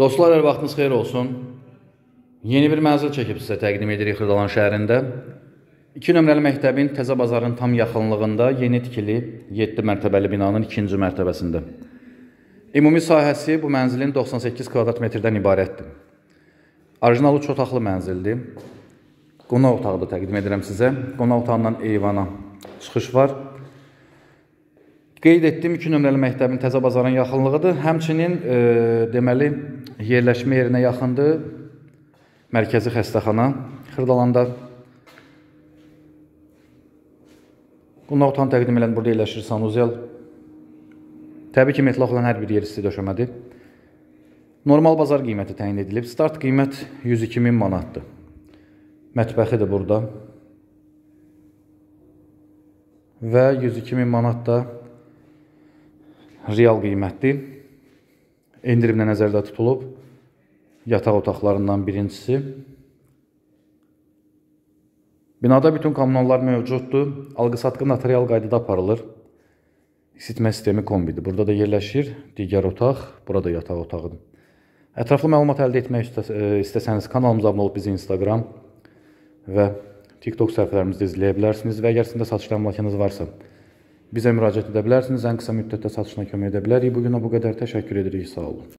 Dostlar, hər vaxtınız xeyir olsun. Yeni bir mənzil çəkib sizə təqdim edirik Xırdalan şəhərində. 2 nömrəli məktəbin Təzə Bazarın tam yaxınlığında yeni tikili 7 mərtəbəli binanın 2-ci mərtəbəsində. Ümumi sahəsi bu mənzilin 98 kvadrat metrdən ibarətdir. Orijinal 3 otaqlı mənzildir. Qonaq otağı da təqdim edirəm sizə. Qonaq otağından eyvana çıxış var. Qeyd etdim, 2 nömrəli məktəbin Təzə Bazarın yaxınlığıdır. Həmçinin deməli yerləşmə yerinə yaxındır. Mərkəzi xəstəxana Xırdalanda. Qonaq otağını təqdim edən burada yerləşir sanuzel. Təbii ki, metlaq olan hər bir yer isti döşəmədir. Normal bazar qiyməti təyin edilib. Start qiymət 102.000 manatdır. Mətbəxidir burada. Və 102.000 manat da real qiymətdir. Endirimlə nəzərdə tutulub. Yataq otaqlarından birincisi. Binada bütün kommunallar mövcuddur. Alqı-satqı notarial qaydada aparılır. İsitmə sistemi kombidir. Burada da yerləşir digər otaq. Burada yataq otağıdır. Ətraflı məlumat əldə etmək istəsəniz kanalımıza abunə olub bizi Instagram və TikTok səhifələrimizdə izləyə bilərsiniz və əgər sizin də satışlar əmlakınız varsa bizə müraciət edə bilərsiniz. Ən qısa müddətdə satışına kömək edə bilərik. Bugünə bu qədər. Təşəkkür edirik. Sağ olun.